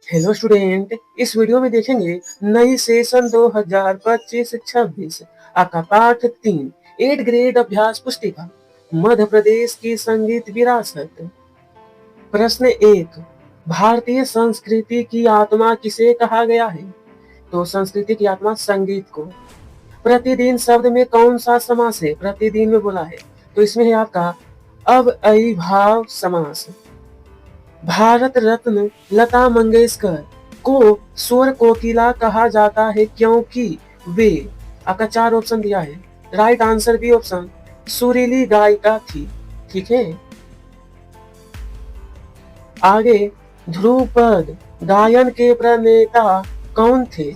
Hello student, इस video में देखेंगे नई सेशन 2025-26 आपका पाठ 3 8 ग्रेड अभ्यास पुस्तिका मध्य प्रदेश की संगीत विरासत। प्रश्न 1, भारतीय संस्कृति की आत्मा किसे कहा गया है? तो संस्कृति की आत्मा संगीत को। प्रतिदिन शब्द में कौन सा समास है? प्रतिदिन में बोला है तो इसमें है आपका अव्ययीभाव समास। भारत रत्न लता मंगेशकर को स्वर कोकिला कहा जाता है क्योंकि वे, आपका 4 ऑप्शन दिया है, राइट आंसर बी ऑप्शन, सुरीली गायिका थी। ठीक है, आगे ध्रुपद गायन के प्रणेता कौन थे?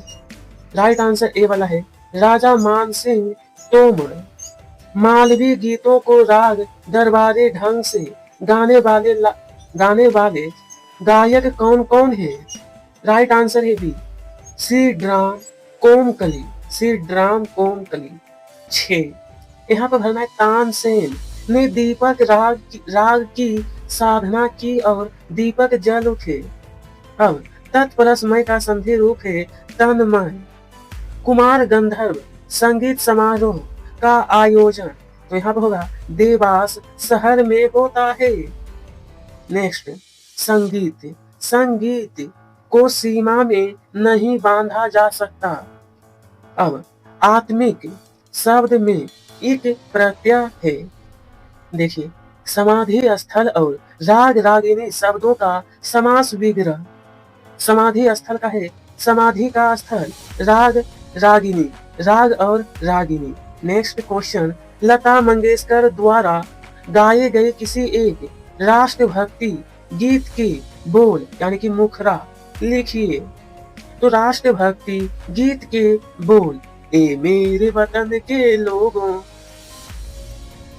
राइट आंसर ए वाला है, राजा मानसिंह तोमर। मालवी गीतों को राग दरबारी ढंग से गाने वाले गायक कौन कौन है? राइट आंसर है बी, श्रीराम कोमकली। श्रीराम कोमकली। 6, यहाँ पर भरना है तानसेन ने दीपक राग की साधना की और दीपक जल उठे। अब तत्परस्मय का संधि रूप है तन्मय। कुमार गंधर्व संगीत समारोह का आयोजन तो यहाँ पर होगा देवास शहर में होता है। नेक्स्ट, संगीत संगीत को सीमा में नहीं बांधा जा सकता। अब आत्मिक शब्द में एक प्रत्यय है। देखिए, समाधि स्थल और राग रागिनी शब्दों का समास विग्रह। समाधि स्थल का है समाधि का स्थल, राग रागिनी, राग और रागिनी। नेक्स्ट क्वेश्चन, लता मंगेशकर द्वारा गाए गए किसी एक राष्ट्रभक्ति गीत के बोल यानी कि मुखरा लिखिए। तो राष्ट्रभक्ति गीत के बोल, ए मेरे वतन के लोगों।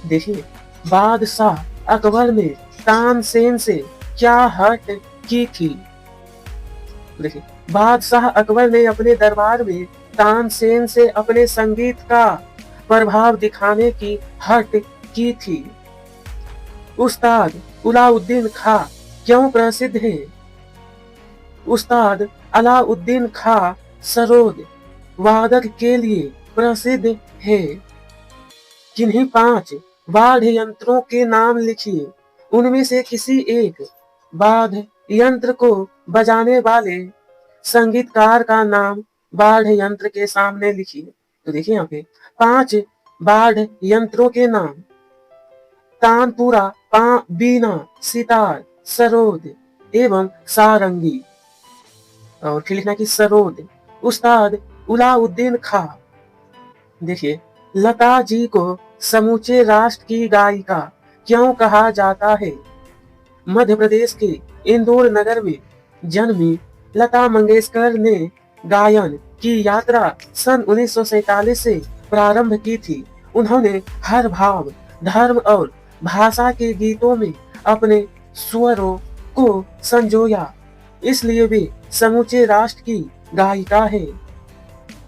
देखिए, बादशाह अकबर ने तानसेन से क्या हट की थी? देखिए, बादशाह अकबर ने अपने दरबार में तानसेन से अपने संगीत का प्रभाव दिखाने की हट की थी। उस्ताद अलाउद्दीन खां क्यों प्रसिद्ध है? उस्ताद अलाउद्दीन खां सरोद वादक के लिए प्रसिद्ध है। किन्हीं 5 वाद्य यंत्रों के नाम लिखिए। उनमें से किसी एक वाद्य यंत्र को बजाने वाले संगीतकार का नाम वाद्य यंत्र के सामने लिखिए। तो देखिए यहाँ पे 5 वाद्य यंत्रों के नाम, तानपुरा, बीना, सितार, सरोद एवं सारंगी। और फिर लिखना कि सरोद उस्ताद अलाउद्दीन खां। देखिए, लता जी को समूचे राष्ट्र की गायिका क्यों कहा जाता है? मध्य प्रदेश के इंदौर नगर में जन्मी लता मंगेशकर ने गायन की यात्रा सन 1947 से प्रारंभ की थी। उन्होंने हर भाव, धर्म और भाषा के गीतों में अपने स्वरों को संजोया, इसलिए वे समूचे राष्ट्र की गायिका है।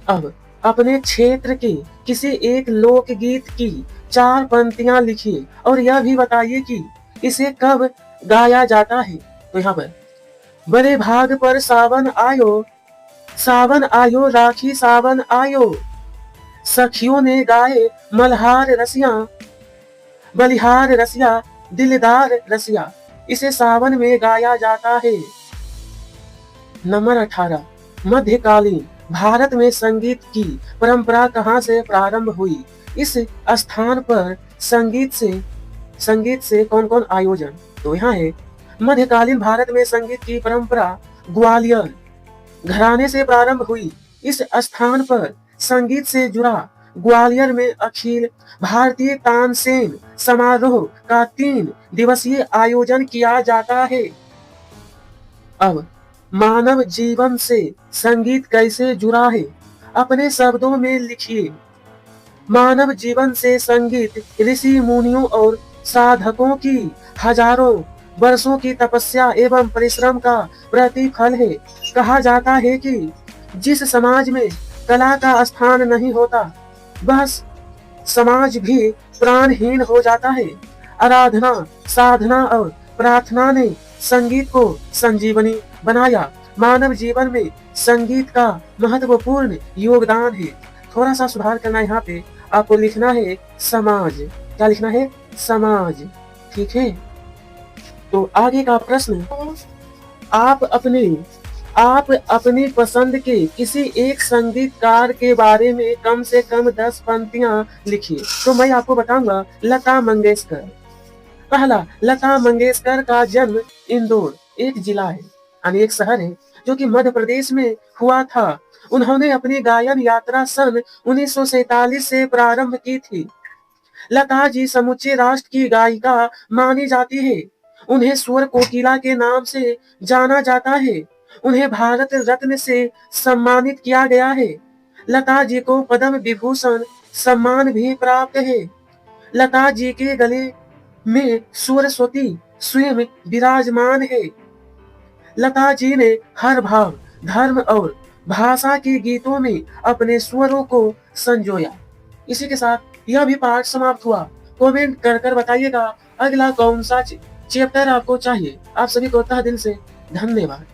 अब अपने क्षेत्र के किसी एक लोकगीत की 4 पंक्तियां लिखिए और यह भी बताइए कि इसे कब गाया जाता है। तो यहाँ पर, बड़े भाग पर सावन आयो राखी सावन आयो, सखियों ने गाए मल्हार रसिया, बलिहार रसिया, दिलदार रसिया। इसे सावन में गाया जाता है। नंबर 18, मध्यकालीन भारत में संगीत की परंपरा कहां से प्रारंभ हुई? इस स्थान पर संगीत से कौन कौन आयोजन? तो यहाँ है, मध्यकालीन भारत में संगीत की परंपरा ग्वालियर घराने से प्रारंभ हुई। इस स्थान पर संगीत से जुड़ा ग्वालियर में अखिल भारतीय तानसेन समारोह का 3 दिवसीय आयोजन किया जाता है। अब मानव जीवन से संगीत कैसे जुड़ा है? अपने शब्दों में लिखिए। मानव जीवन से संगीत ऋषि मुनियों और साधकों की हजारों वर्षों की तपस्या एवं परिश्रम का प्रतिफल है। कहा जाता है कि जिस समाज में कला का स्थान नहीं होता, वह समाज भी प्राणहीन हो जाता है। आराधना, साधना और प्रार्थना ने संगीत को संजीवनी बनाया। मानव जीवन में संगीत का महत्वपूर्ण योगदान है। थोड़ा सा सुधार करना है यहाँ पे, आपको लिखना है समाज। क्या लिखना है? समाज। ठीक है, तो आगे का प्रश्न, आप अपनी पसंद के किसी एक संगीतकार के बारे में कम से कम 10 पंक्तियां लिखिए। तो मैं आपको बताऊंगा लता मंगेशकर। पहला, लता मंगेशकर का जन्म इंदौर एक जिला है, यानी एक शहर है जो कि मध्य प्रदेश में हुआ था। उन्होंने अपनी गायन यात्रा सन 1947 से प्रारंभ की थी। लता जी समूचे राष्ट्र की गायिका मानी जाती है। उन्हें स्वर कोकिला के नाम से जाना जाता है। उन्हें भारत रत्न से सम्मानित किया गया है। लता जी को पद्म विभूषण सम्मान भी प्राप्त है। लता जी के गले में सरस्वती स्वयं विराजमान है। लता जी ने हर भाव, धर्म और भाषा के गीतों में अपने स्वरों को संजोया। इसी के साथ यह भी पाठ समाप्त हुआ। कमेंट कर कर बताइएगा अगला कौन सा चैप्टर आपको चाहिए। आप सभी को तहे दिल से धन्यवाद।